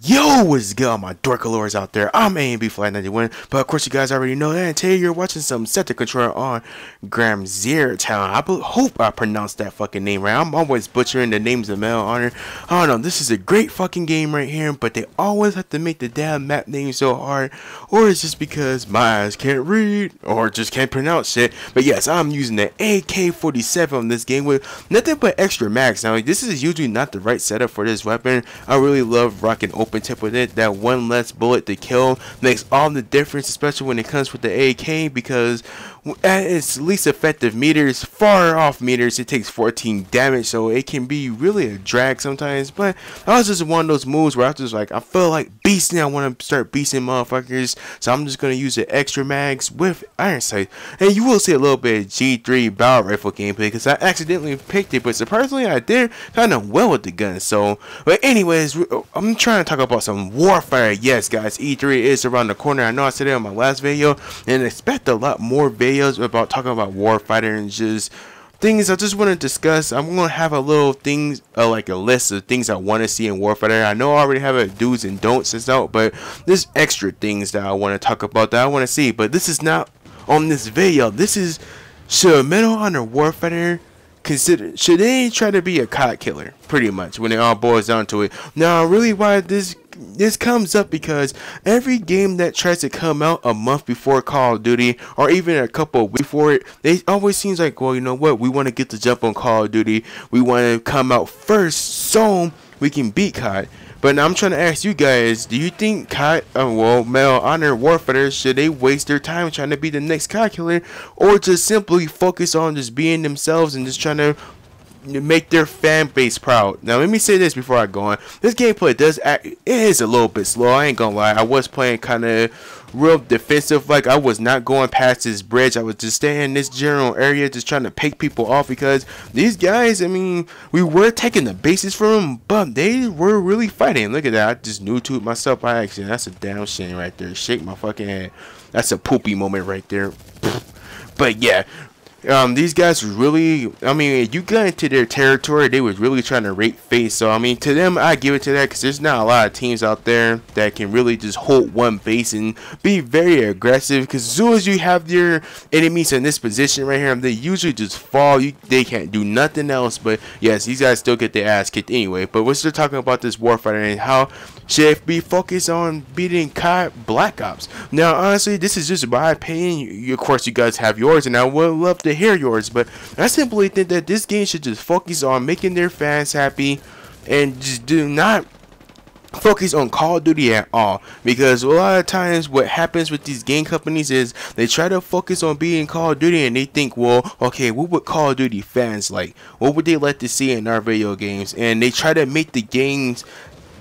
Yo, what's good, all my dorkalores out there? I'm A&B Flight 91, but of course you guys already know that. And today you're watching some sector control on Garmzir Town. Hope I pronounced that fucking name right. I'm always butchering the names of Medal of Honor. I don't know, this is a great fucking game right here, but they always have to make the damn map name so hard, or it's just because my eyes can't read, or just can't pronounce shit. But yes, I'm using the AK-47 on this game with nothing but extra mags. Now, this is usually not the right setup for this weapon. I really love rocking open tip with it. That one less bullet to kill makes all the difference, especially when it comes with the AK, because at its least effective meters, far off meters, it takes 14 damage, so it can be really a drag sometimes. But I was just one of those moves where I was just like, I feel like beasting, I want to start beasting motherfuckers, so I'm just going to use the extra mags with iron sight. And you will see a little bit of G3 battle rifle gameplay, because I accidentally picked it, but surprisingly I did kind of well with the gun. So, but anyways, I'm trying to talk about some Warfighter. Yes guys, E3 is around the corner. I know I said it on my last video, and expect a lot more videos about talking about Warfighter and just things I just want to discuss. I'm going to have a little things, like a list of things I want to see in Warfighter. I know I already have a do's and don'ts that's out, but there's extra things that I want to talk about that I want to see. But this is not on this video. This is, should Medal of Honor Warfighter should they try to be a Cod Killer, pretty much, when it all boils down to it. Now, really why this comes up, because every game that tries to come out a month before Call of Duty, or even a couple of weeks before it, it always seems like, well, you know what, we want to get the jump on Call of Duty, we want to come out first so we can beat COD. But now I'm trying to ask you guys, do you think COD, Medal of Honor Warfighter, should they waste their time trying to be the next Cod Killer, or just simply focus on just being themselves and just trying to make their fan base proud? Now let me say this before I go on. This gameplay it is a little bit slow, I ain't gonna lie. I was playing kind of real defensive, like I was not going past this bridge. I was just staying in this general area, just trying to pick people off, because these guys, I mean, we were taking the bases from them, but they were really fighting. Look at that, I just noob-tubed myself by accident. That's a damn shame right there. Shake my fucking head. That's a poopy moment right there. But yeah, these guys really, I mean, you got into their territory, they was really trying to rape face. So I mean, to them I give it to that, because there's not a lot of teams out there that can really just hold one base and be very aggressive, because as soon as you have your enemies in this position right here, they usually just fall. They can't do nothing else. But yes, these guys still get their ass kicked anyway. But we're still talking about this Warfighter and how should it be focused on beating COD Black Ops. Now honestly, this is just my opinion. Of course you guys have yours, and I would love to hear yours, but I simply think that this game should just focus on making their fans happy and just do not focus on Call of Duty at all, because a lot of times what happens with these game companies is they try to focus on being Call of Duty, and they think, well, okay, what would Call of Duty fans like? What would they like to see in our video games? And they try to make the games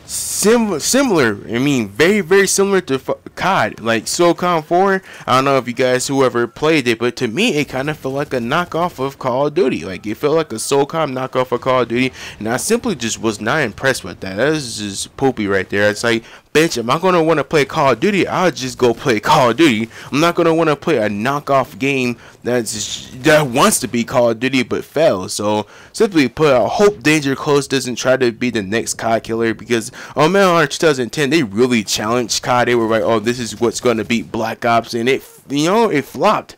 similar. I mean, very similar to COD, like SOCOM 4. I don't know if you guys whoever played it, but to me it kind of felt like a knockoff of Call of Duty. Like, it felt like a SOCOM knockoff of Call of Duty, and I simply just was not impressed with that. That is just poopy right there. It's like, bitch, am I gonna want to play Call of Duty? I'll just go play Call of Duty. I'm not gonna want to play a knockoff game that wants to be Call of Duty but fails. So simply put, I hope Danger Close doesn't try to be the next Cod Killer, because on Medal of Honor 2010 they really challenged COD. They were like, oh, this is what's gonna beat Black Ops, and it, you know, it flopped.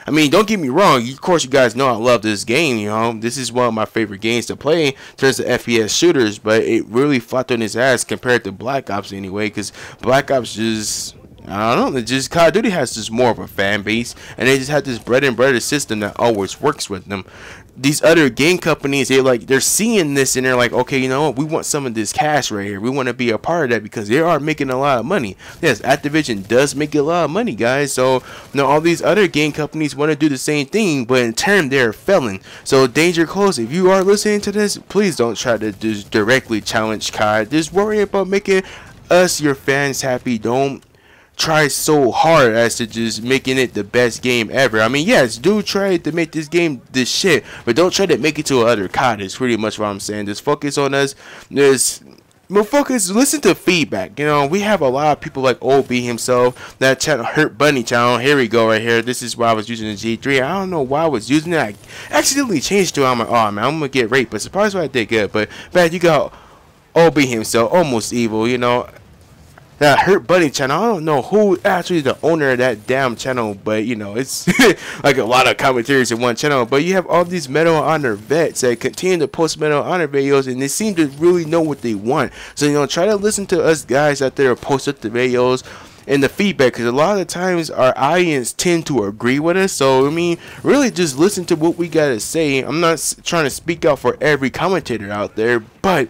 I mean, don't get me wrong, of course you guys know I love this game, you know, this is one of my favorite games to play in terms of FPS shooters, but it really flopped on its ass compared to Black Ops anyway, because Black Ops just, I don't know, just Call of Duty has just more of a fan base, and they just have this bread and butter system that always works with them. These other game companies, they're seeing this and they're like, okay, you know what, we want some of this cash right here. We want to be a part of that, because they are making a lot of money. Yes, Activision does make a lot of money, guys. So you know, all these other game companies want to do the same thing, but in turn they're failing. So Danger Close, if you are listening to this, please don't try to just directly challenge COD. Just worry about making us, your fans, happy. Don't try so hard as to just making it the best game ever. I mean, yes, do try to make this game this shit, but don't try to make it to other COD. Is pretty much what I'm saying. Just focus on us. Listen to feedback. You know, we have a lot of people like OB himself, that channel, Hurt Bunny channel. Here we go right here. This is why I was using the G3. I don't know why I was using it. I accidentally changed to it. I'm like, oh man, I'm gonna get raped, but surprised why I did good. But man, you got Obi himself, almost evil, you know. That Hurt Bunny channel, I don't know who actually the owner of that damn channel, but you know, it's like a lot of commentators in one channel. But you have all these Medal of Honor vets that continue to post Medal of Honor videos, and they seem to really know what they want. So, you know, try to listen to us guys out there post up the videos and the feedback, because a lot of the times our audience tend to agree with us. So I mean, really just listen to what we gotta say. I'm not trying to speak out for every commentator out there, but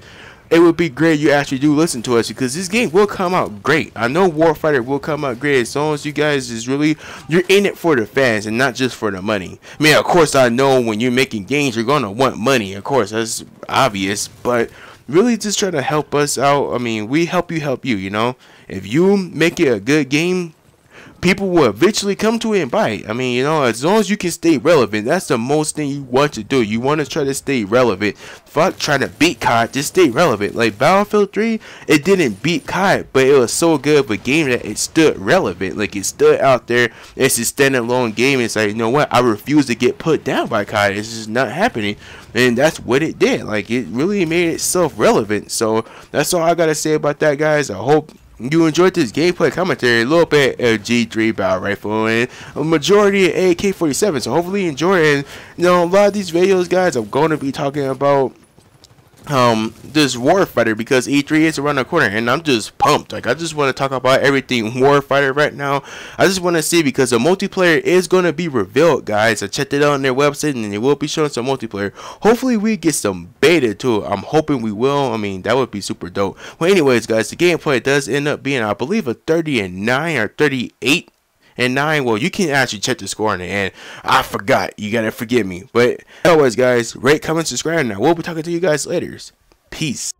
it would be great you actually do listen to us, because this game will come out great. I know Warfighter will come out great as long as you guys is really, you're in it for the fans and not just for the money. I mean, of course I know when you're making games you're gonna want money, of course, that's obvious, but really just try to help us out. I mean, we help you, you know. If you make it a good game, people will eventually come to it and buy it. I mean, you know, as long as you can stay relevant, that's the most thing you want to do. You want to try to stay relevant. Fuck trying to beat COD, just stay relevant. Like Battlefield 3, it didn't beat COD, but it was so good of a game that it stood relevant. Like, it stood out there. It's a standalone game. It's like, you know what, I refuse to get put down by COD. It's just not happening. And that's what it did. Like, it really made itself relevant. So that's all I gotta say about that, guys. I hope you enjoyed this gameplay commentary, a little bit of G3 battle rifle and a majority of AK-47. So hopefully you enjoy it. And you know, a lot of these videos, guys, I'm going to be talking about this Warfighter, because E3 is around the corner and I'm just pumped. Like, I just want to talk about everything Warfighter right now. I just want to see, because the multiplayer is going to be revealed, guys. I checked it out on their website and they will be showing some multiplayer. Hopefully we get some beta too. I'm hoping we will. I mean, that would be super dope. Well, anyways, guys, the gameplay does end up being, I believe, a 30-9 or 38-9. Well, you can actually check the score in the end. I forgot. You gotta forgive me. But anyways, guys, rate, comment, subscribe. Now we'll be talking to you guys later. Peace.